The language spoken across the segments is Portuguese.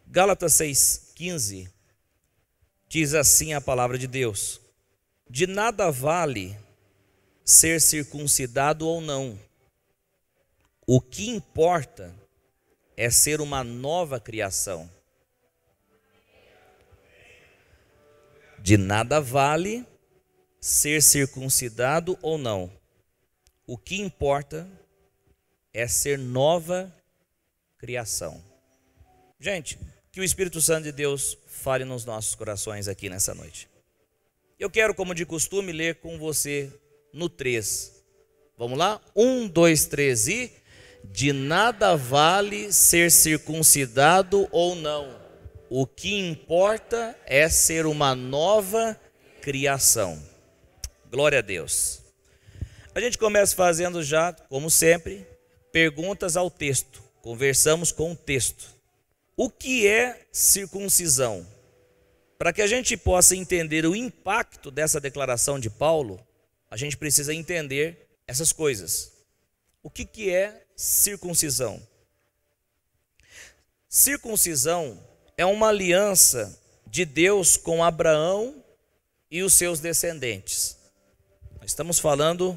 Gálatas 6,15 diz assim a palavra de Deus: de nada vale ser circuncidado ou não, o que importa é ser uma nova criação. De nada vale ser circuncidado ou não, o que importa é ser nova criação. Gente, que o Espírito Santo de Deus fale nos nossos corações aqui nessa noite. Eu quero, como de costume, ler com você no 3. Vamos lá? 1, 2, 3 e... de nada vale ser circuncidado ou não, o que importa é ser uma nova criação. Glória a Deus. A gente começa fazendo já, como sempre, perguntas ao texto. Conversamos com o texto. O que é circuncisão? Para que a gente possa entender o impacto dessa declaração de Paulo, a gente precisa entender essas coisas. O que é circuncisão? Circuncisão é uma aliança de Deus com Abraão e os seus descendentes. Nós estamos falando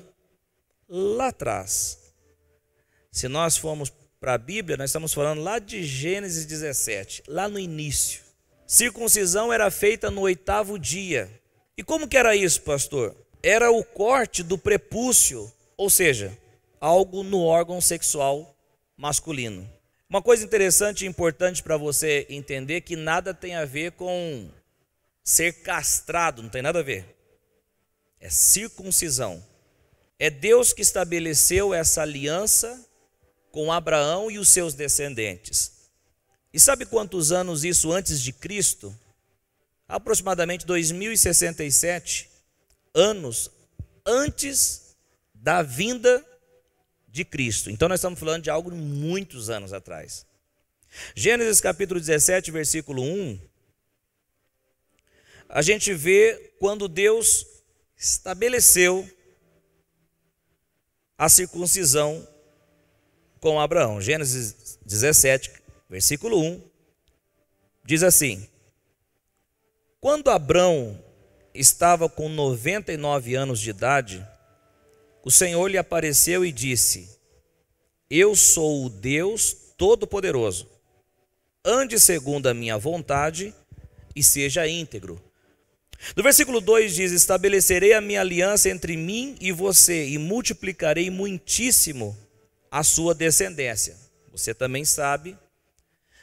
lá atrás. Se nós formos para a Bíblia, nós estamos falando lá de Gênesis 17, lá no início. Circuncisão era feita no 8º dia. E como que era isso, pastor? Era o corte do prepúcio, ou seja, algo no órgão sexual masculino. Uma coisa interessante e importante para você entender que nada tem a ver com ser castrado, não tem nada a ver. É circuncisão. É Deus que estabeleceu essa aliança com Abraão e os seus descendentes. E sabe quantos anos isso antes de Cristo? Aproximadamente 2067 anos antes da vinda de Cristo. Então nós estamos falando de algo de muitos anos atrás. Gênesis capítulo 17, versículo 1, a gente vê quando Deus estabeleceu a circuncisão com Abraão. Gênesis 17, versículo 1, diz assim: quando Abraão estava com 99 anos de idade, o Senhor lhe apareceu e disse: eu sou o Deus Todo-Poderoso. Ande segundo a minha vontade e seja íntegro. No versículo 2 diz: estabelecerei a minha aliança entre mim e você e multiplicarei muitíssimo a sua descendência. Você também sabe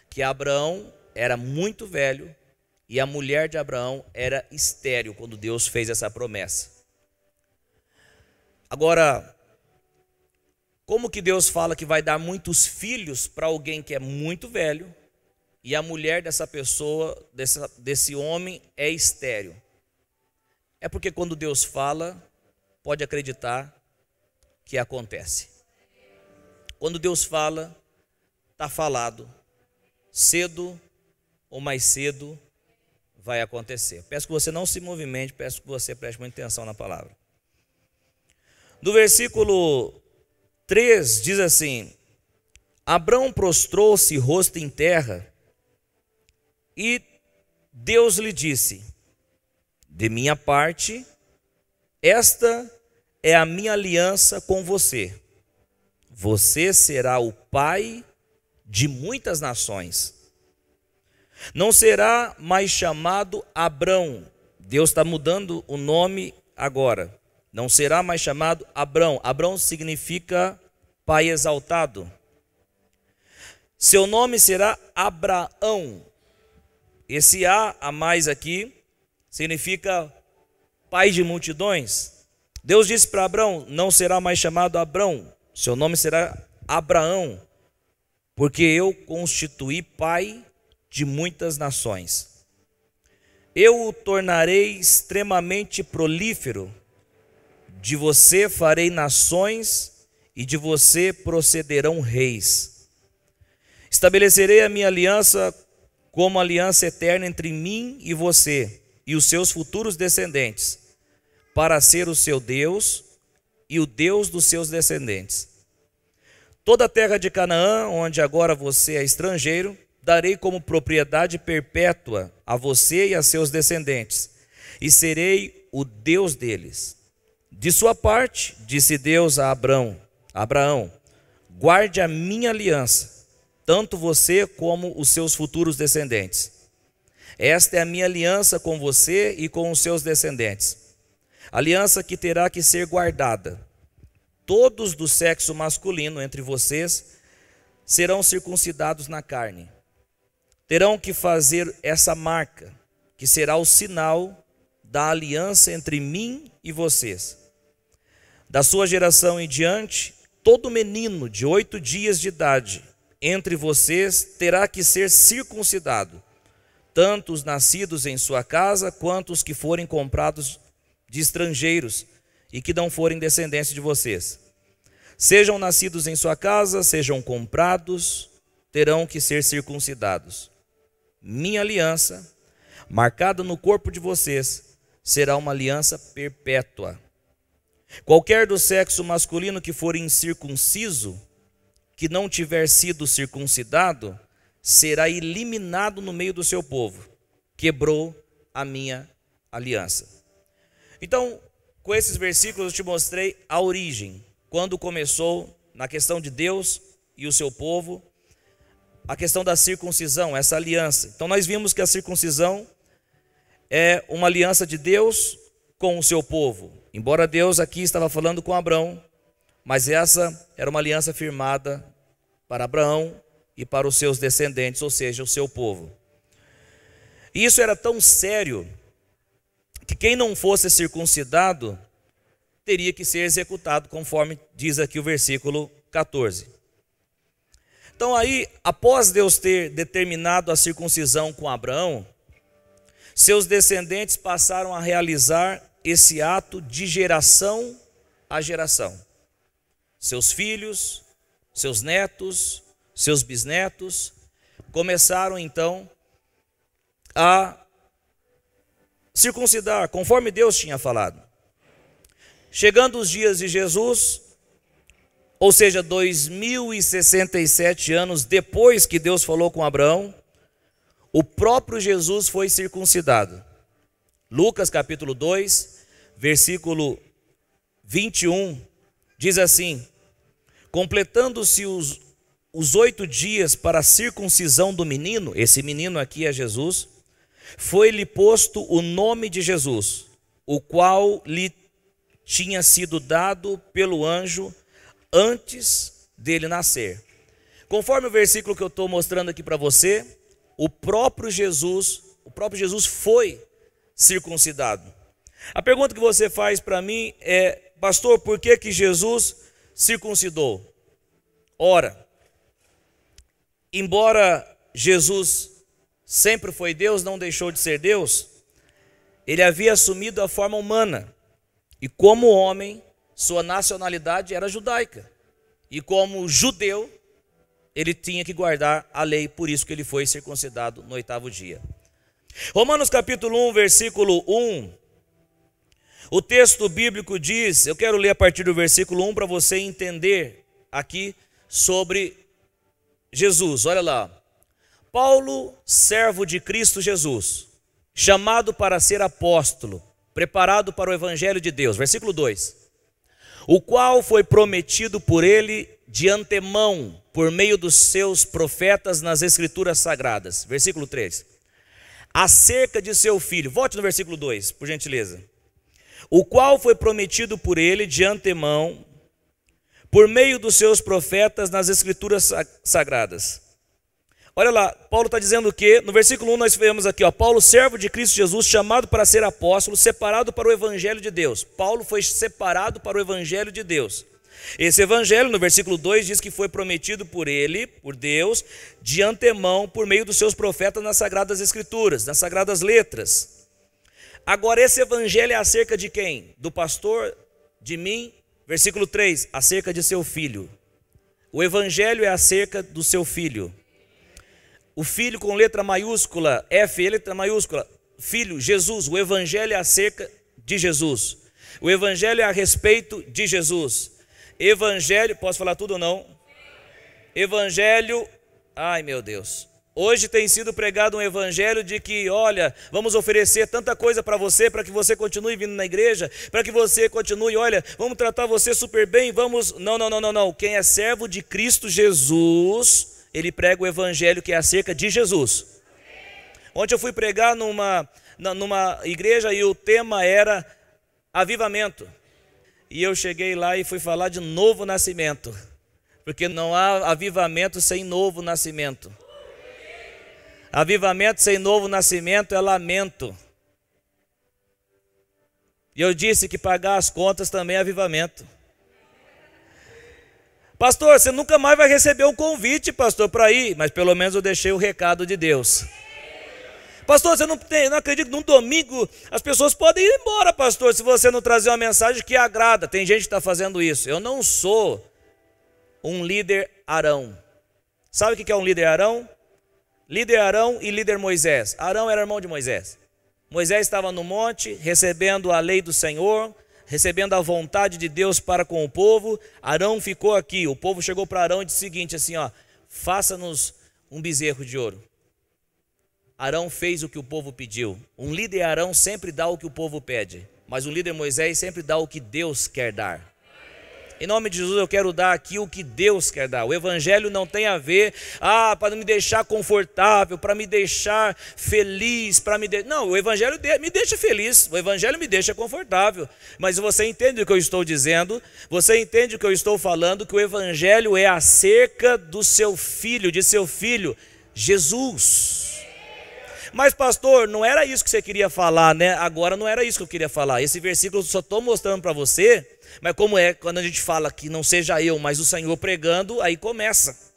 que Abraão era muito velho e a mulher de Abraão era estéril quando Deus fez essa promessa. Agora, como que Deus fala que vai dar muitos filhos para alguém que é muito velho e a mulher dessa pessoa, desse homem, é estéril? É porque quando Deus fala, pode acreditar que acontece. Quando Deus fala, está falado. Cedo ou mais cedo vai acontecer. Peço que você não se movimente, peço que você preste muita atenção na palavra. No versículo 3 diz assim: Abrão prostrou-se rosto em terra e Deus lhe disse: de minha parte, esta é a minha aliança com você. Você será o pai de muitas nações. Não será mais chamado Abrão. Deus está mudando o nome agora. Não será mais chamado Abrão. Abrão significa pai exaltado. Seu nome será Abraão. Esse a mais aqui significa pai de multidões. Deus disse para Abrão: não será mais chamado Abrão, seu nome será Abraão, porque eu constituí pai de muitas nações. Eu o tornarei extremamente prolífero. De você farei nações e de você procederão reis. Estabelecerei a minha aliança como aliança eterna entre mim e você e os seus futuros descendentes, para ser o seu Deus e o Deus dos seus descendentes. Toda a terra de Canaã, onde agora você é estrangeiro, darei como propriedade perpétua a você e a seus descendentes, e serei o Deus deles. De sua parte, disse Deus a Abraão, guarde a minha aliança, tanto você como os seus futuros descendentes. Esta é a minha aliança com você e com os seus descendentes. Aliança que terá que ser guardada. Todos do sexo masculino entre vocês serão circuncidados na carne. Terão que fazer essa marca, que será o sinal da aliança entre mim e vocês. Da sua geração em diante, todo menino de 8 dias de idade entre vocês terá que ser circuncidado, tanto os nascidos em sua casa, quanto os que forem comprados de estrangeiros e que não forem descendentes de vocês. Sejam nascidos em sua casa, sejam comprados, terão que ser circuncidados. Minha aliança, marcada no corpo de vocês, será uma aliança perpétua. Qualquer do sexo masculino que for incircunciso, que não tiver sido circuncidado, será eliminado no meio do seu povo. Quebrou a minha aliança. Então, com esses versículos eu te mostrei a origem, quando começou, na questão de Deus e o seu povo, a questão da circuncisão, essa aliança. Então nós vimos que a circuncisão é uma aliança de Deus com o seu povo. Embora Deus aqui estava falando com Abraão, mas essa era uma aliança firmada para Abraão e para os seus descendentes, ou seja, o seu povo. E isso era tão sério que quem não fosse circuncidado teria que ser executado, conforme diz aqui o versículo 14. Então aí, após Deus ter determinado a circuncisão com Abraão, seus descendentes passaram a realizar esse ato de geração a geração. Seus filhos, seus netos, seus bisnetos começaram então a circuncidar, conforme Deus tinha falado. Chegando os dias de Jesus, ou seja, 2067 anos depois que Deus falou com Abraão, o próprio Jesus foi circuncidado. Lucas capítulo 2, versículo 21, diz assim: completando-se os 8 dias para a circuncisão do menino, esse menino aqui é Jesus, foi-lhe posto o nome de Jesus, o qual lhe tinha sido dado pelo anjo antes dele nascer. Conforme o versículo que eu estou mostrando aqui para você, o próprio Jesus foi circuncidado. A pergunta que você faz para mim é: pastor, por que Jesus circuncidou? Ora, embora Jesus sempre foi Deus, não deixou de ser Deus, ele havia assumido a forma humana. E como homem, sua nacionalidade era judaica. E como judeu, ele tinha que guardar a lei, por isso que ele foi circuncidado no 8º dia. Romanos capítulo 1, versículo 1. O texto bíblico diz, eu quero ler a partir do versículo 1 para você entender aqui sobre Jesus. Olha lá. Paulo, servo de Cristo Jesus, chamado para ser apóstolo, preparado para o evangelho de Deus. Versículo 2. O qual foi prometido por ele de antemão, por meio dos seus profetas nas escrituras sagradas. Versículo 3. Acerca de seu filho. Volte no versículo 2, por gentileza. O qual foi prometido por ele de antemão, por meio dos seus profetas nas escrituras sagradas. Olha lá, Paulo está dizendo que, no versículo 1 nós vemos aqui, Paulo, servo de Cristo Jesus, chamado para ser apóstolo, separado para o evangelho de Deus. Paulo foi separado para o evangelho de Deus. Esse evangelho, no versículo 2, diz que foi prometido por ele, por Deus, de antemão, por meio dos seus profetas nas sagradas escrituras, nas sagradas letras. Agora, esse evangelho é acerca de quem? Do pastor, de mim. Versículo 3, acerca de seu filho. O evangelho é acerca do seu filho. O filho com letra maiúscula, F, letra maiúscula, filho, Jesus. O evangelho é acerca de Jesus. O evangelho é a respeito de Jesus. Evangelho, posso falar tudo ou não? Evangelho, ai meu Deus. Hoje tem sido pregado um evangelho de que, olha, vamos oferecer tanta coisa para você que continue vindo na igreja, para que você continue, olha, vamos tratar você super bem, vamos... Não. Quem é servo de Cristo Jesus, ele prega o evangelho que é acerca de Jesus. Ontem eu fui pregar numa igreja e o tema era avivamento. E eu cheguei lá e fui falar de novo nascimento, porque não há avivamento sem novo nascimento. Avivamento sem novo nascimento é lamento. E eu disse que pagar as contas também é avivamento. Pastor, você nunca mais vai receber um convite, pastor, para ir. Mas pelo menos eu deixei o recado de Deus. Pastor, você não acredita que num domingo as pessoas podem ir embora, pastor, se você não trazer uma mensagem que agrada. Tem gente que está fazendo isso. Eu não sou um líder Arão. Sabe o que é um líder Arão? Líder Arão e líder Moisés. Arão era irmão de Moisés. Moisés estava no monte, recebendo a lei do Senhor, recebendo a vontade de Deus para com o povo. Arão ficou aqui. O povo chegou para Arão e disse o seguinte, assim, ó, faça-nos um bezerro de ouro. Arão fez o que o povo pediu. Um líder Arão sempre dá o que o povo pede, mas um líder Moisés sempre dá o que Deus quer dar. Em nome de Jesus eu quero dar aqui o que Deus quer dar. O evangelho não tem a ver, para me deixar confortável, para me deixar feliz, Não, o evangelho me deixa feliz, o evangelho me deixa confortável. Mas você entende o que eu estou dizendo? Você entende o que eu estou falando? Que o evangelho é acerca do seu filho, de seu filho, Jesus. Mas pastor, não era isso que você queria falar, né? Agora não era isso que eu queria falar. Esse versículo eu só estou mostrando para você. Mas como é, quando a gente fala que não seja eu, mas o Senhor pregando, aí começa.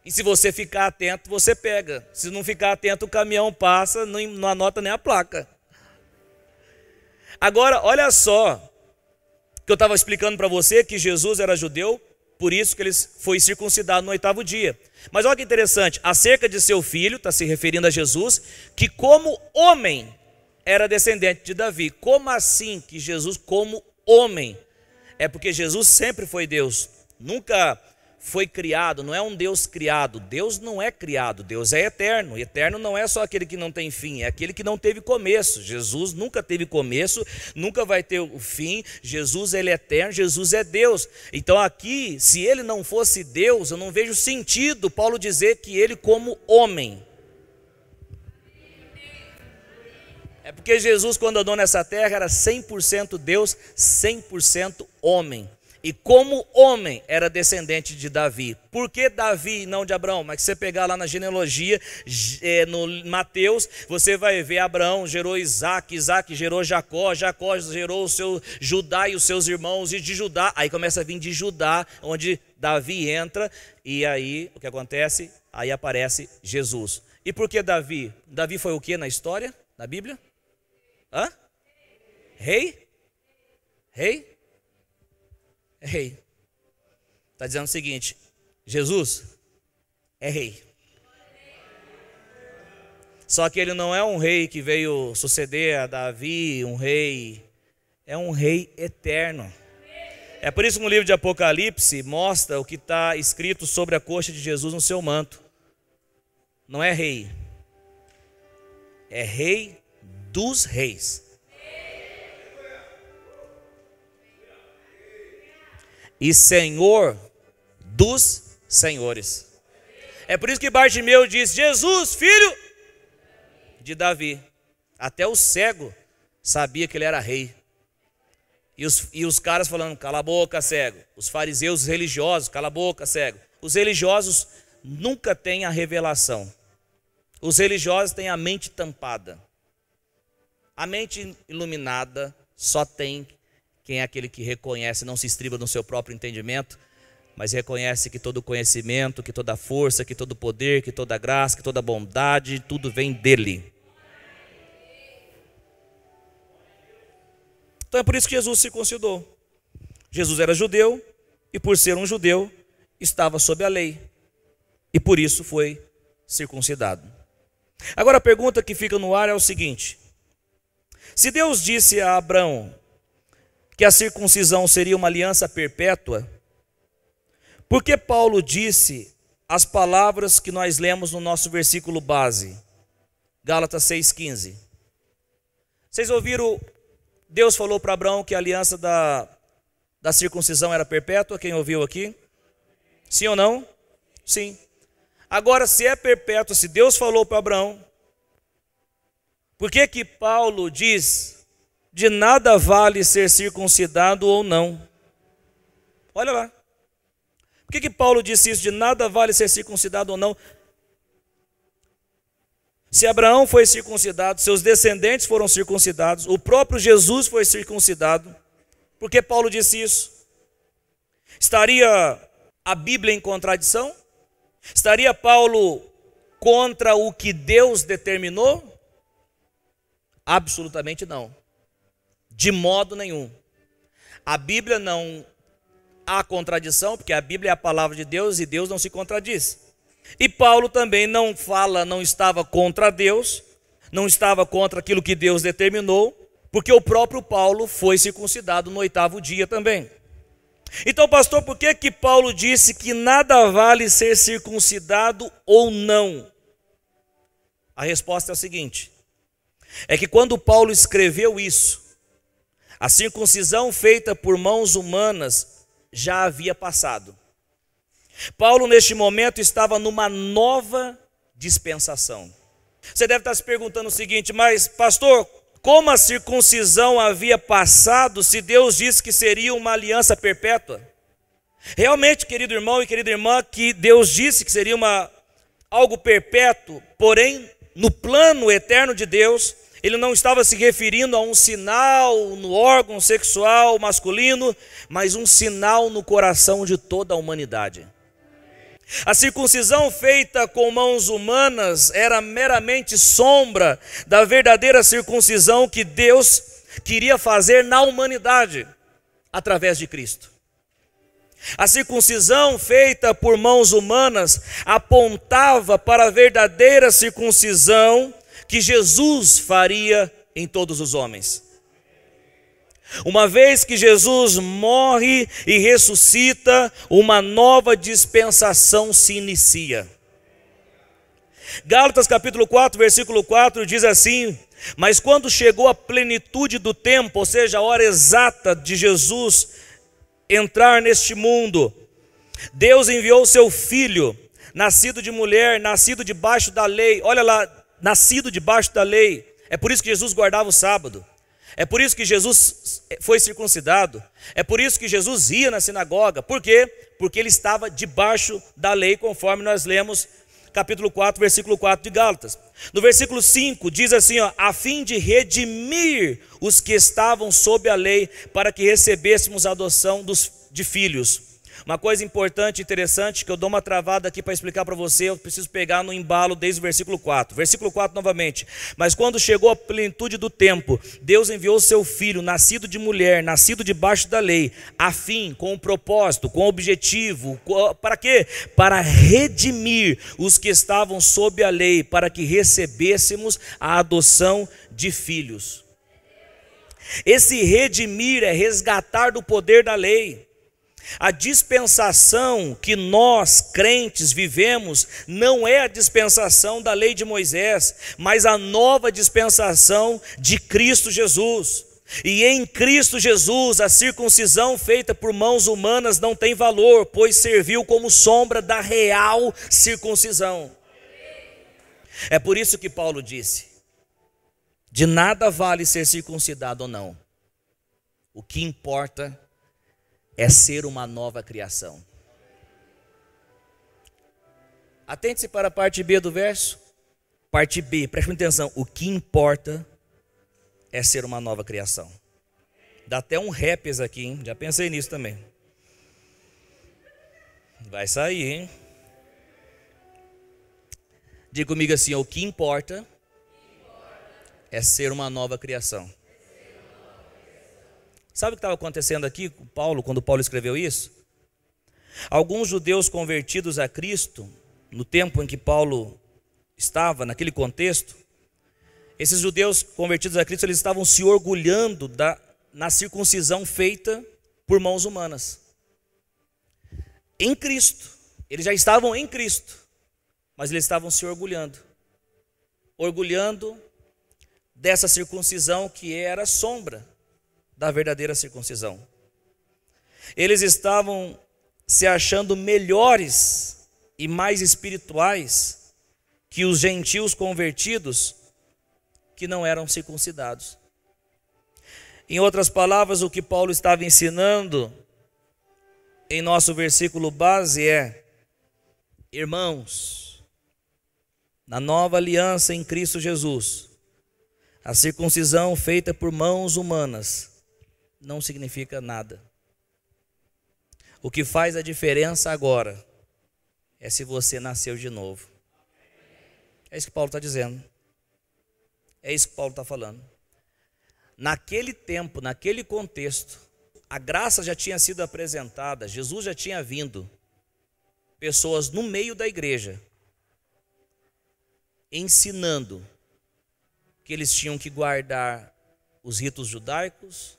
E se você ficar atento, você pega. Se não ficar atento, o caminhão passa, não anota nem a placa. Agora, olha só, que eu estava explicando para você que Jesus era judeu, por isso que ele foi circuncidado no 8º dia. Mas olha que interessante, acerca de seu filho, está se referindo a Jesus, que como homem era descendente de Davi. Como assim que Jesus como homem? É porque Jesus sempre foi Deus, nunca foi criado, não é um Deus criado. Deus não é criado, Deus é eterno. Eterno não é só aquele que não tem fim, é aquele que não teve começo. Jesus nunca teve começo, nunca vai ter o fim. Jesus ele é eterno, Jesus é Deus. Então aqui, se ele não fosse Deus, eu não vejo sentido Paulo dizer que ele como homem. É porque Jesus, quando andou nessa terra, era 100% Deus, 100% homem. E como homem, era descendente de Davi. Por que Davi e não de Abraão? Mas se você pegar lá na genealogia, no Mateus, você vai ver Abraão gerou Isaac, Isaac gerou Jacó, Jacó gerou o seu Judá e os seus irmãos, e de Judá, aí começa a vir de Judá, onde Davi entra, e aí o que acontece? Aí aparece Jesus. E por que Davi? Davi foi o que na história, na Bíblia? Hã? Rei? Rei? Rei. Está dizendo o seguinte, Jesus é rei. Só que ele não é um rei que veio suceder a Davi, um rei, é um rei eterno. É por isso que no livro de Apocalipse mostra o que está escrito sobre a coxa de Jesus no seu manto. Não é rei, é rei dos reis. E Senhor dos senhores. É por isso que Bartimeu diz, Jesus, filho de Davi. Até o cego sabia que ele era rei. E os caras falando, cala a boca, cego. Os fariseus, os religiosos, cala a boca, cego. Os religiosos nunca têm a revelação. Os religiosos têm a mente tampada. A mente iluminada só tem quem é aquele que reconhece, não se estriba no seu próprio entendimento, mas reconhece que todo conhecimento, que toda força, que todo poder, que toda graça, que toda bondade, tudo vem dele. Então é por isso que Jesus circuncidou. Jesus era judeu e por ser um judeu estava sob a lei e por isso foi circuncidado. Agora a pergunta que fica no ar é o seguinte: se Deus disse a Abraão que a circuncisão seria uma aliança perpétua, por que Paulo disse as palavras que nós lemos no nosso versículo base, Gálatas 6,15. Vocês ouviram, Deus falou para Abraão que a aliança da circuncisão era perpétua? Quem ouviu aqui? Sim ou não? Sim. Agora, se é perpétua, se Deus falou para Abraão, por que que Paulo diz, de nada vale ser circuncidado ou não? Olha lá. Por que que Paulo disse isso, de nada vale ser circuncidado ou não? Se Abraão foi circuncidado, seus descendentes foram circuncidados, o próprio Jesus foi circuncidado, por que Paulo disse isso? Estaria a Bíblia em contradição? Estaria Paulo contra o que Deus determinou? Absolutamente não. De modo nenhum. A Bíblia não há contradição, porque a Bíblia é a palavra de Deus e Deus não se contradiz. E Paulo também não estava contra Deus, não estava contra aquilo que Deus determinou, porque o próprio Paulo foi circuncidado no 8º dia também. Então, pastor, por que que Paulo disse que nada vale ser circuncidado ou não? A resposta é a seguinte: é que quando Paulo escreveu isso, a circuncisão feita por mãos humanas já havia passado. Paulo, neste momento, estava numa nova dispensação. Você deve estar se perguntando o seguinte: mas, pastor, como a circuncisão havia passado se Deus disse que seria uma aliança perpétua? Realmente, querido irmão e querida irmã, que Deus disse que seria algo perpétuo, porém, no plano eterno de Deus, Ele não estava se referindo a um sinal no órgão sexual masculino, mas um sinal no coração de toda a humanidade. A circuncisão feita com mãos humanas era meramente sombra da verdadeira circuncisão que Deus queria fazer na humanidade, através de Cristo. A circuncisão feita por mãos humanas apontava para a verdadeira circuncisão que Jesus faria em todos os homens. Uma vez que Jesus morre e ressuscita, uma nova dispensação se inicia. Gálatas capítulo 4, versículo 4 diz assim: mas quando chegou a plenitude do tempo, ou seja, a hora exata de Jesus entrar neste mundo, Deus enviou seu Filho, nascido de mulher, nascido debaixo da lei. Olha lá, nascido debaixo da lei. É por isso que Jesus guardava o sábado. É por isso que Jesus foi circuncidado. É por isso que Jesus ia na sinagoga. Por quê? Porque ele estava debaixo da lei, conforme nós lemos capítulo 4, versículo 4 de Gálatas. No versículo 5 diz assim, a fim de redimir os que estavam sob a lei, para que recebêssemos a adoção de filhos. Uma coisa importante e interessante, que eu dou uma travada aqui para explicar para você, eu preciso pegar no embalo desde o versículo 4. Versículo 4 novamente. Mas quando chegou a plenitude do tempo, Deus enviou seu Filho, nascido de mulher, nascido debaixo da lei, a fim, com um propósito, com um objetivo, para quê? Para redimir os que estavam sob a lei, para que recebêssemos a adoção de filhos. Esse redimir é resgatar do poder da lei. A dispensação que nós, crentes, vivemos não é a dispensação da lei de Moisés, mas a nova dispensação de Cristo Jesus. E em Cristo Jesus, a circuncisão feita por mãos humanas não tem valor, pois serviu como sombra da real circuncisão. É por isso que Paulo disse: de nada vale ser circuncidado ou não. O que importa é ser uma nova criação. Atente-se para a parte B do verso. Parte B, preste atenção. O que importa é ser uma nova criação. Dá até um raps aqui, hein? Já pensei nisso também. Vai sair, hein? Diga comigo assim: o que importa é ser uma nova criação. Sabe o que estava acontecendo aqui com Paulo, quando Paulo escreveu isso? Alguns judeus convertidos a Cristo, no tempo em que Paulo estava, naquele contexto, esses judeus convertidos a Cristo, eles estavam se orgulhando na circuncisão feita por mãos humanas. Em Cristo, Eles já estavam em Cristo, mas eles estavam se orgulhando dessa circuncisão que era sombra da verdadeira circuncisão. Eles estavam se achando melhores e mais espirituais que os gentios convertidos que não eram circuncidados. Em outras palavras, o que Paulo estava ensinando em nosso versículo base é: irmãos, na nova aliança em Cristo Jesus, a circuncisão feita por mãos humanas não significa nada. O que faz a diferença agora é se você nasceu de novo. É isso que Paulo está dizendo. É isso que Paulo está falando. Naquele tempo, naquele contexto, a graça já tinha sido apresentada, Jesus já tinha vindo. Pessoas no meio da igreja ensinando que eles tinham que guardar os ritos judaicos,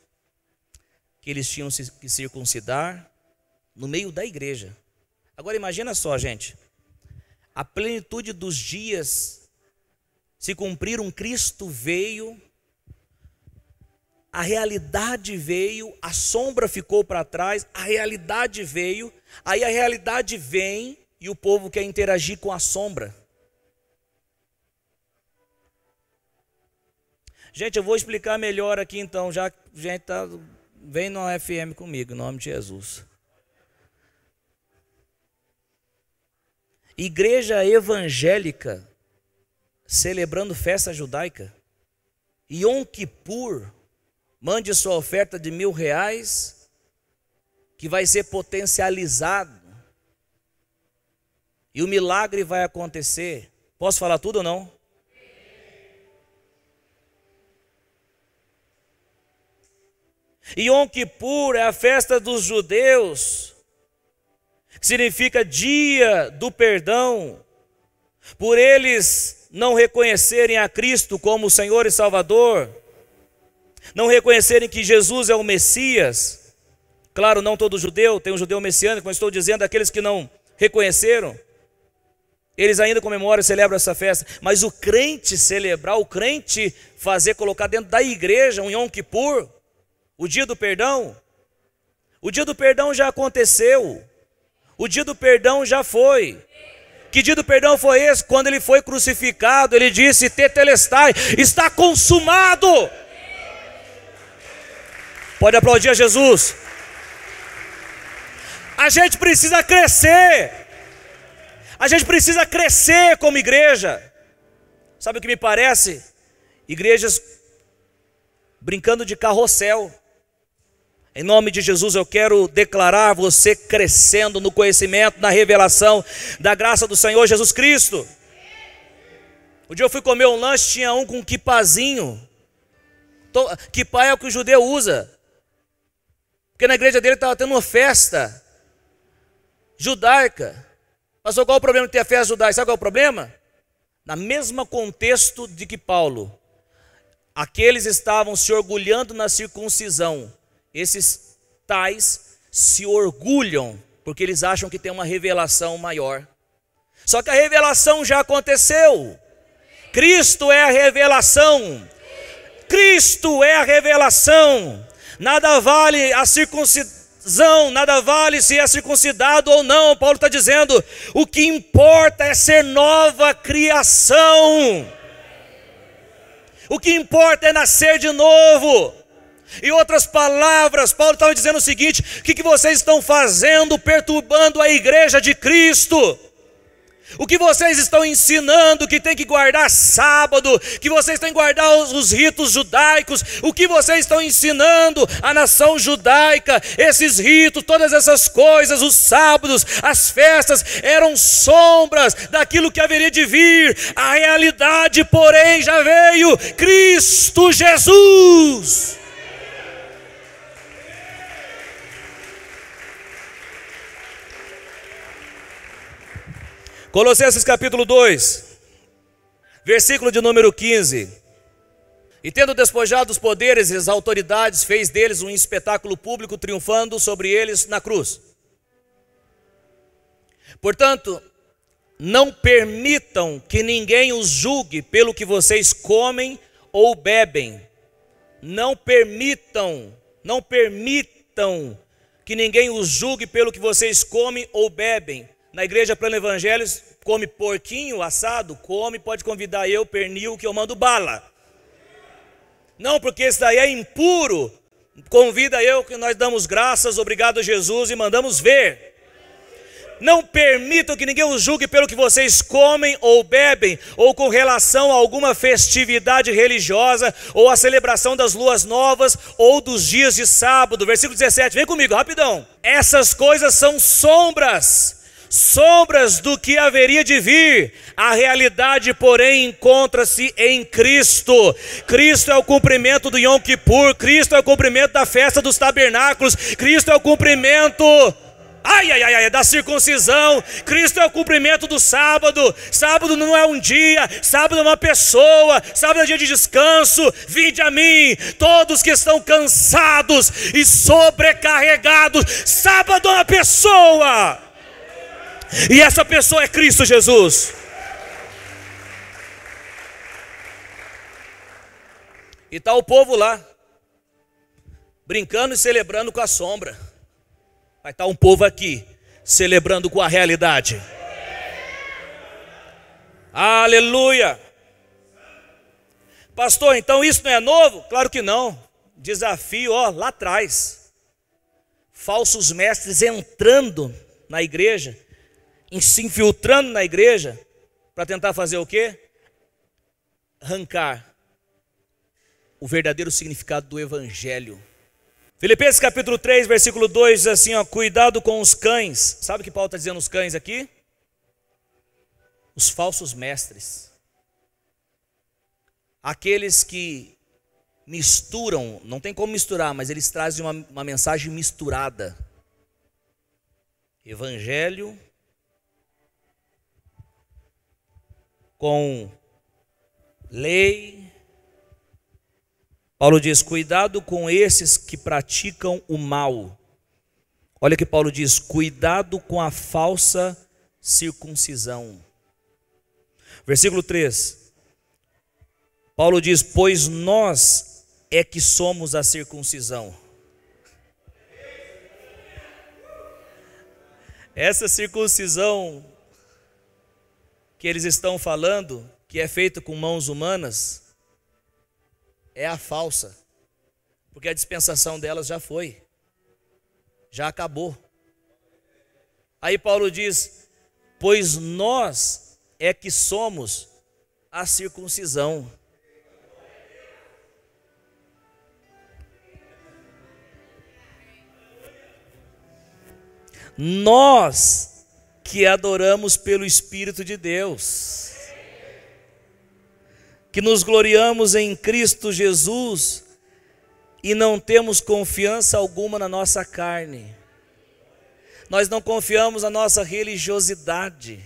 que eles tinham que circuncidar, no meio da igreja. Agora imagina só, gente, a plenitude dos dias se cumpriram, Cristo veio, a realidade veio, a sombra ficou para trás, a realidade veio, aí a realidade vem e o povo quer interagir com a sombra. Gente, eu vou explicar melhor aqui então, já que a gente vem no FM comigo, em nome de Jesus. Igreja evangélica celebrando festa judaica. Yom Kippur, mande sua oferta de R$1.000 que vai ser potencializado. E o milagre vai acontecer. Posso falar tudo ou não? Yom Kippur é a festa dos judeus, que significa dia do perdão, por eles não reconhecerem a Cristo como Senhor e Salvador, não reconhecerem que Jesus é o Messias. Claro, não todo judeu, tem um judeu messiânico, mas estou dizendo aqueles que não reconheceram, eles ainda comemoram e celebram essa festa. Mas o crente celebrar, o crente colocar dentro da igreja um Yom Kippur, o dia do perdão já aconteceu, o dia do perdão já foi. Que dia do perdão foi esse? Quando ele foi crucificado, ele disse: tetelestai, está consumado. Pode aplaudir a Jesus. A gente precisa crescer. A gente precisa crescer como igreja. Sabe o que me parece? Igrejas brincando de carrossel. Em nome de Jesus eu quero declarar você crescendo no conhecimento, na revelação da graça do Senhor Jesus Cristo. Um dia eu fui comer um lanche, tinha um com quipazinho. Quipá é o que o judeu usa. Porque na igreja dele estava tendo uma festa judaica. Pastor, qual o problema de ter a festa judaica? Sabe qual é o problema? Na mesma contexto de que Paulo, aqueles estavam se orgulhando na circuncisão. Esses tais se orgulham porque eles acham que tem uma revelação maior. Só que a revelação já aconteceu. Cristo é a revelação. Cristo é a revelação. Nada vale a circuncisão, nada vale se é circuncidado ou não. Paulo está dizendo, o que importa é ser nova criação. O que importa é nascer de novo. Em outras palavras, Paulo estava dizendo o seguinte: o que vocês estão fazendo perturbando a igreja de Cristo? O que vocês estão ensinando que tem que guardar sábado, que vocês têm que guardar os ritos judaicos? O que vocês estão ensinando à nação judaica? Esses ritos, todas essas coisas, os sábados, as festas, eram sombras daquilo que haveria de vir. A realidade, porém, já veio: Cristo Jesus. Colossenses capítulo 2, versículo de número 15. E tendo despojado os poderes e as autoridades, fez deles um espetáculo público, triunfando sobre eles na cruz. Portanto, não permitam que ninguém os julgue pelo que vocês comem ou bebem. Não permitam que ninguém os julgue pelo que vocês comem ou bebem. Na igreja Plano Evangelho, come porquinho assado, come, pode convidar eu, pernil, que eu mando bala. Não, porque esse daí é impuro. Convida eu, que nós damos graças, obrigado Jesus, e mandamos ver. Não permitam que ninguém os julgue pelo que vocês comem ou bebem, ou com relação a alguma festividade religiosa, ou a celebração das luas novas, ou dos dias de sábado. Versículo 17, vem comigo, rapidão. Essas coisas são sombras do que haveria de vir. A realidade, porém, encontra-se em Cristo. Cristo é o cumprimento do Yom Kippur, Cristo é o cumprimento da festa dos tabernáculos, Cristo é o cumprimento da circuncisão, Cristo é o cumprimento do sábado. Sábado não é um dia, sábado é uma pessoa, sábado é dia de descanso. Vinde a mim, todos que estão cansados e sobrecarregados. Sábado é uma pessoa, e essa pessoa é Cristo Jesus. E está o povo lá, brincando e celebrando com a sombra. Vai estar um povo aqui, celebrando com a realidade. Aleluia. Pastor, então isso não é novo? Claro que não. Desafio, lá atrás. Falsos mestres entrando na igreja, se infiltrando na igreja, para tentar fazer o quê? Arrancar o verdadeiro significado do evangelho. Filipenses capítulo 3, versículo 2 diz assim, cuidado com os cães. Sabe o que Paulo está dizendo os cães aqui? Os falsos mestres. Aqueles que misturam, não tem como misturar, mas eles trazem uma mensagem misturada. Evangelho com lei. Paulo diz, cuidado com esses que praticam o mal. Olha o que Paulo diz, cuidado com a falsa circuncisão. Versículo 3. Paulo diz, pois nós é que somos a circuncisão. Essa circuncisão que eles estão falando, que é feita com mãos humanas, é a falsa, porque a dispensação delas já foi, já acabou. Aí Paulo diz, pois nós é que somos a circuncisão. Nós que adoramos pelo Espírito de Deus, que nos gloriamos em Cristo Jesus e não temos confiança alguma na nossa carne. Nós não confiamos na nossa religiosidade.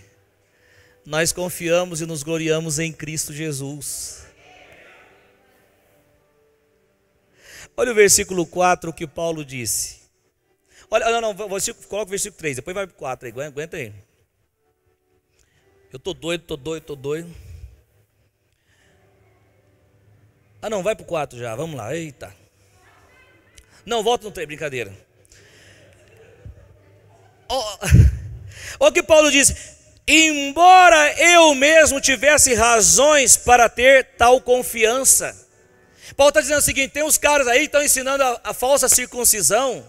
Nós confiamos e nos gloriamos em Cristo Jesus. Olha o versículo 4 que Paulo disse. Olha, não, coloca o versículo 3, depois vai para o 4 aí, aguenta aí. Eu estou doido. Não, vai para o 4 já, vamos lá, eita. Não, volta no 3, brincadeira. Olha o que Paulo diz, embora eu mesmo tivesse razões para ter tal confiança. Paulo está dizendo o seguinte, tem uns caras aí que estão ensinando a falsa circuncisão.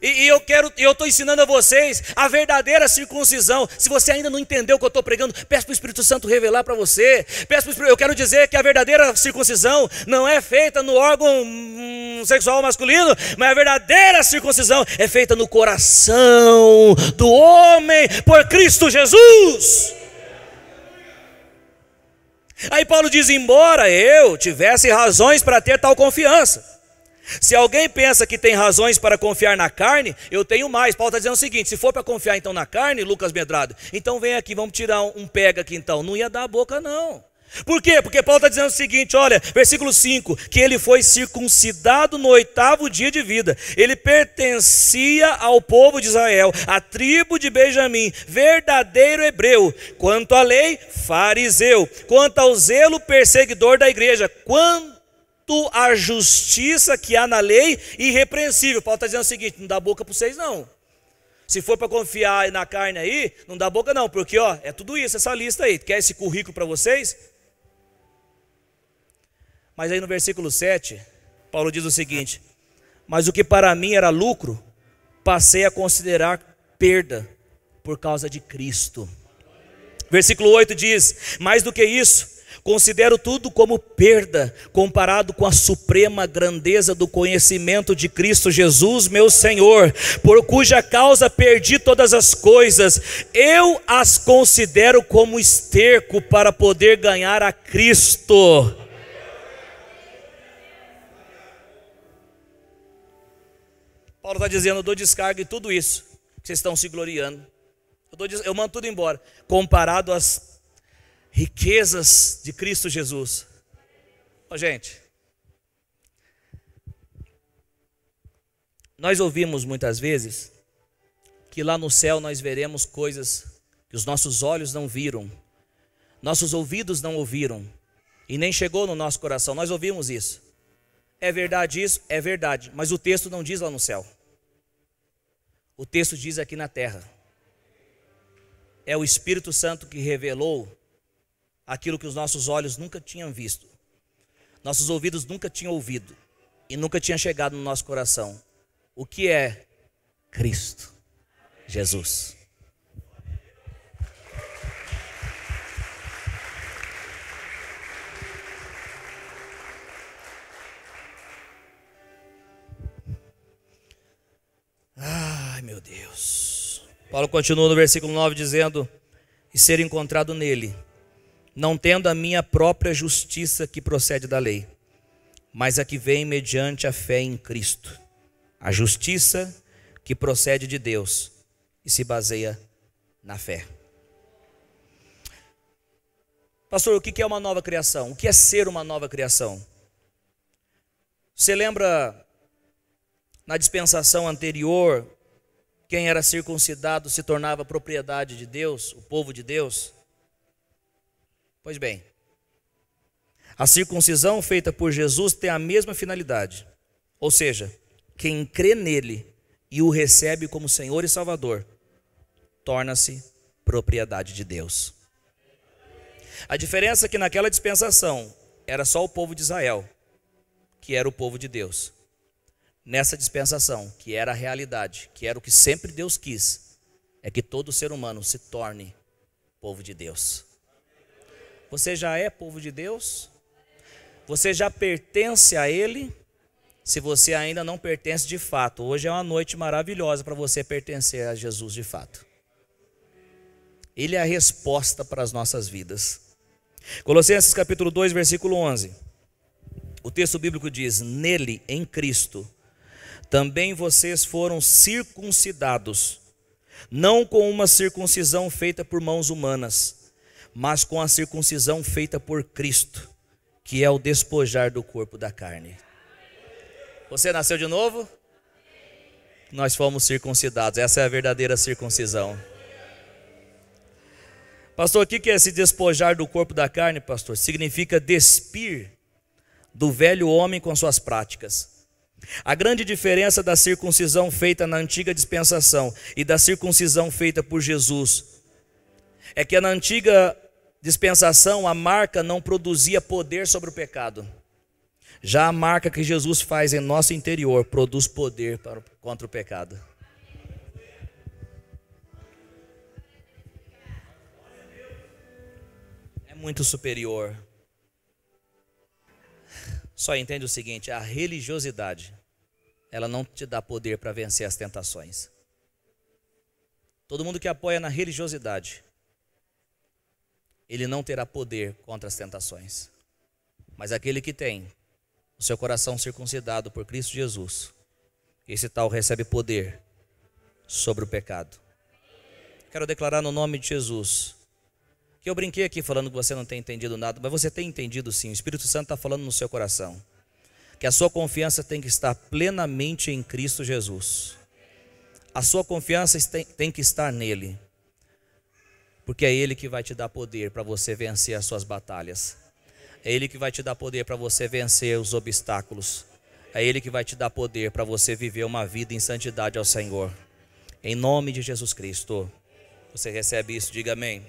E eu estou ensinando a vocês a verdadeira circuncisão. Se você ainda não entendeu o que eu estou pregando, peço para o Espírito Santo revelar para você. Eu quero dizer que a verdadeira circuncisão não é feita no órgão sexual masculino, mas a verdadeira circuncisão é feita no coração do homem por Cristo Jesus. Aí Paulo diz, embora eu tivesse razões para ter tal confiança. Se alguém pensa que tem razões para confiar na carne, eu tenho mais. Paulo está dizendo o seguinte, se for para confiar então na carne, Lucas Medrado, então vem aqui, vamos tirar um pega aqui então. Não ia dar a boca não. Por quê? Porque Paulo está dizendo o seguinte, olha, versículo 5, que ele foi circuncidado no 8º dia de vida. Ele pertencia ao povo de Israel, à tribo de Benjamim, verdadeiro hebreu. Quanto à lei, fariseu. Quanto ao zelo, perseguidor da igreja. Quanto à justiça que há na lei, irrepreensível. Paulo está dizendo o seguinte, não dá boca para vocês não. Se for para confiar na carne aí, não dá boca não, porque ó, é tudo isso, essa lista aí. Quer esse currículo para vocês? Mas aí no versículo 7, Paulo diz o seguinte: mas o que para mim era lucro, passei a considerar perda por causa de Cristo. Versículo 8 diz: mais do que isso, considero tudo como perda, comparado com a suprema grandeza do conhecimento de Cristo Jesus, meu Senhor, por cuja causa perdi todas as coisas. Eu as considero como esterco para poder ganhar a Cristo. Paulo está dizendo, eu dou descarga em tudo isso que vocês estão se gloriando. Eu mando tudo embora, comparado às riquezas de Cristo Jesus. Ó, gente, nós ouvimos muitas vezes que lá no céu nós veremos coisas que os nossos olhos não viram, nossos ouvidos não ouviram e nem chegou no nosso coração. Nós ouvimos isso. É verdade isso? É verdade, mas o texto não diz lá no céu. O texto diz aqui na terra. É o Espírito Santo que revelou aquilo que os nossos olhos nunca tinham visto, nossos ouvidos nunca tinham ouvido e nunca tinha chegado no nosso coração. O que é Cristo Jesus? Ai, meu Deus. Paulo continua no versículo 9 dizendo: e ser encontrado nele, não tendo a minha própria justiça que procede da lei, mas a que vem mediante a fé em Cristo, a justiça que procede de Deus e se baseia na fé. Pastor, o que é uma nova criação? O que é ser uma nova criação? Você lembra na dispensação anterior, quem era circuncidado se tornava propriedade de Deus, o povo de Deus? Pois bem, a circuncisão feita por Jesus tem a mesma finalidade. Ou seja, quem crê nele e o recebe como Senhor e Salvador, torna-se propriedade de Deus. A diferença é que naquela dispensação era só o povo de Israel, que era o povo de Deus. Nessa dispensação, que era a realidade, que era o que sempre Deus quis, é que todo ser humano se torne povo de Deus. Você já é povo de Deus? Você já pertence a Ele? Se você ainda não pertence de fato, hoje é uma noite maravilhosa para você pertencer a Jesus de fato. Ele é a resposta para as nossas vidas. Colossenses capítulo 2, versículo 11. O texto bíblico diz: nele, em Cristo, também vocês foram circuncidados, não com uma circuncisão feita por mãos humanas, mas com a circuncisão feita por Cristo, que é o despojar do corpo da carne. Você nasceu de novo? Nós fomos circuncidados, essa é a verdadeira circuncisão. Pastor, o que é esse despojar do corpo da carne, pastor? Significa despir do velho homem com suas práticas. A grande diferença da circuncisão feita na antiga dispensação e da circuncisão feita por Jesus é que na antiga dispensação a marca não produzia poder sobre o pecado. Já a marca que Jesus faz em nosso interior produz poder contra o pecado. É muito superior. Só entende o seguinte: a religiosidade, ela não te dá poder para vencer as tentações. Todo mundo que apoia na religiosidade, ele não terá poder contra as tentações. Mas aquele que tem o seu coração circuncidado por Cristo Jesus, esse tal recebe poder sobre o pecado. Quero declarar no nome de Jesus Que eu brinquei aqui falando que você não tem entendido nada, mas você tem entendido sim. O Espírito Santo está falando no seu coração. Que a sua confiança tem que estar plenamente em Cristo Jesus. A sua confiança tem que estar nele. Porque é Ele que vai te dar poder para você vencer as suas batalhas. É Ele que vai te dar poder para você vencer os obstáculos. É Ele que vai te dar poder para você viver uma vida em santidade ao Senhor. Em nome de Jesus Cristo. Você recebe isso? Diga amém.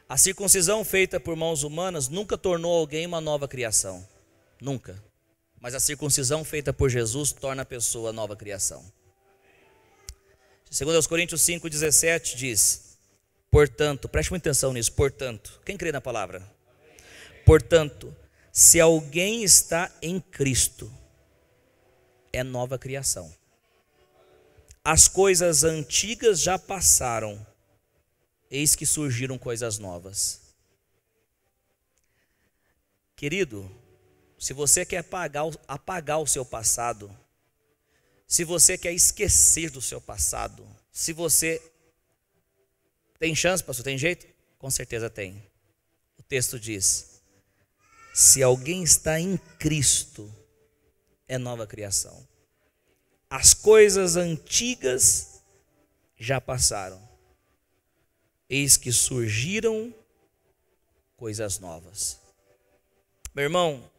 A circuncisão feita por mãos humanas nunca tornou alguém uma nova criação. Nunca. Mas a circuncisão feita por Jesus torna a pessoa nova criação. 2 Coríntios 5,17 diz: portanto, preste muita atenção nisso, portanto, quem crê na palavra? Portanto, se alguém está em Cristo, é nova criação. As coisas antigas já passaram, eis que surgiram coisas novas. Querido, se você quer apagar o seu passado, se você quer esquecer do seu passado, se você tem chance, pastor, tem jeito? Com certeza tem. O texto diz: se alguém está em Cristo, é nova criação. As coisas antigas já passaram, eis que surgiram coisas novas. Meu irmão,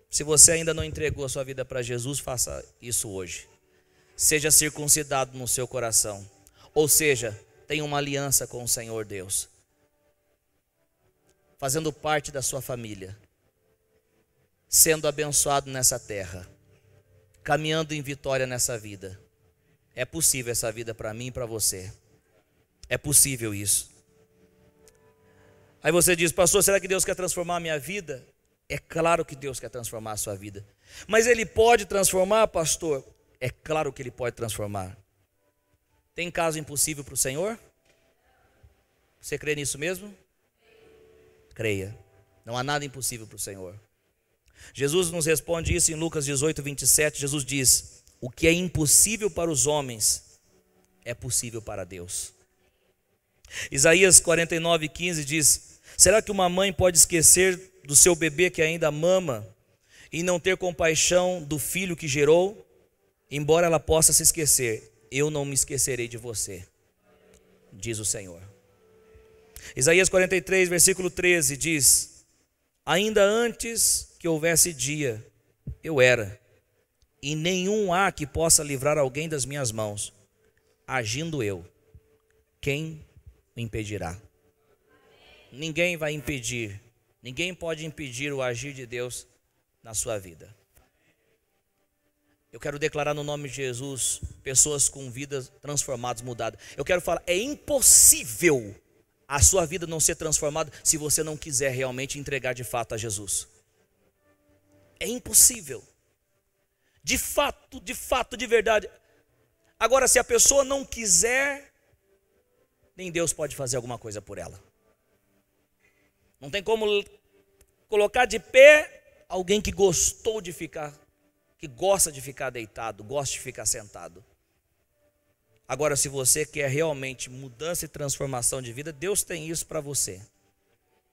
se você ainda não entregou a sua vida para Jesus, faça isso hoje. Seja circuncidado no seu coração. Ou seja, tenha uma aliança com o Senhor Deus. Fazendo parte da sua família. Sendo abençoado nessa terra. Caminhando em vitória nessa vida. É possível essa vida para mim e para você. É possível isso. Aí você diz: pastor, será que Deus quer transformar a minha vida? É claro que Deus quer transformar a sua vida. Mas Ele pode transformar, pastor? É claro que Ele pode transformar. Tem caso impossível para o Senhor? Você crê nisso mesmo? Creia. Não há nada impossível para o Senhor. Jesus nos responde isso em Lucas 18, 27. Jesus diz: o que é impossível para os homens é possível para Deus. Isaías 49, 15 diz: será que uma mãe pode esquecer do seu bebê que ainda mama e não ter compaixão do filho que gerou? Embora ela possa se esquecer, eu não me esquecerei de você, diz o Senhor. Isaías 43, versículo 13 diz: ainda antes que houvesse dia, eu era, e nenhum há que possa livrar alguém das minhas mãos. Agindo eu, quem me impedirá? Ninguém vai impedir. Ninguém pode impedir o agir de Deus na sua vida. Eu quero declarar no nome de Jesus, pessoas com vidas transformadas, mudadas. Eu quero falar, é impossível a sua vida não ser transformada se você não quiser realmente entregar de fato a Jesus. É impossível. De fato, de verdade. Agora, se a pessoa não quiser, nem Deus pode fazer alguma coisa por ela. Não tem como colocar de pé alguém que gostou de ficar, que gosta de ficar deitado, gosta de ficar sentado. Agora, se você quer realmente mudança e transformação de vida, Deus tem isso para você.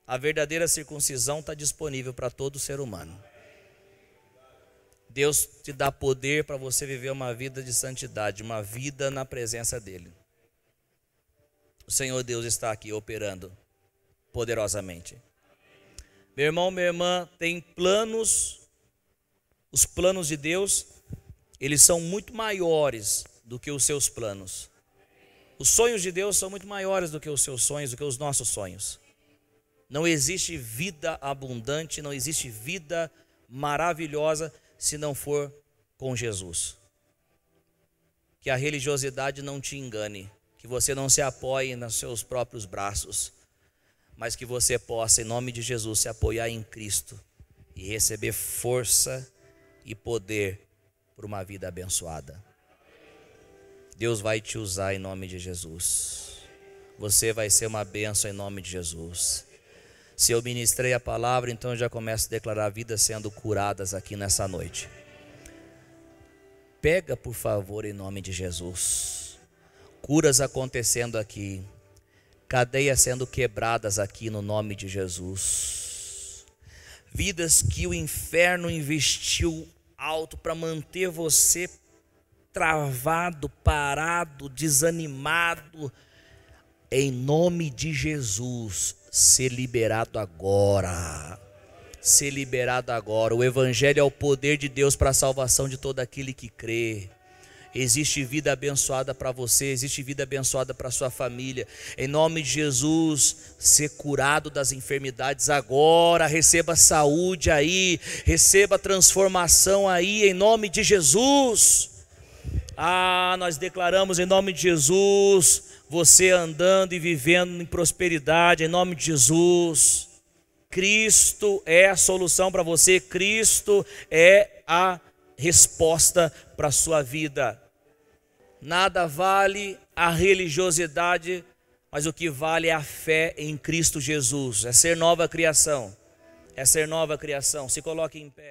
A verdadeira circuncisão está disponível para todo ser humano. Deus te dá poder para você viver uma vida de santidade, uma vida na presença dEle. O Senhor Deus está aqui operando poderosamente. Meu irmão, minha irmã, tem planos. Os planos de Deus, eles são muito maiores do que os seus planos. Os sonhos de Deus são muito maiores do que os seus sonhos, do que os nossos sonhos. Não existe vida abundante, não existe vida maravilhosa se não for com Jesus. Que a religiosidade não te engane, que você não se apoie nos seus próprios braços, mas que você possa, em nome de Jesus, se apoiar em Cristo e receber força e poder por uma vida abençoada. Deus vai te usar em nome de Jesus. Você vai ser uma bênção em nome de Jesus. Se eu ministrei a palavra, então eu já começo a declarar vidas sendo curadas aqui nessa noite. Pega, por favor, em nome de Jesus, Curas acontecendo aqui. Cadeias sendo quebradas aqui no nome de Jesus. Vidas que o inferno investiu alto para manter você travado, parado, desanimado. Em nome de Jesus, ser liberado agora. Ser liberado agora. O evangelho é o poder de Deus para a salvação de todo aquele que crê. Existe vida abençoada para você, existe vida abençoada para sua família. Em nome de Jesus, ser curado das enfermidades agora. Receba saúde aí, receba transformação aí, em nome de Jesus. Nós declaramos em nome de Jesus, você andando e vivendo em prosperidade, em nome de Jesus. Cristo é a solução para você, Cristo é a resposta para a sua vida. Nada vale a religiosidade, mas o que vale é a fé em Cristo Jesus. É ser nova criação. É ser nova criação. Se coloque em pé.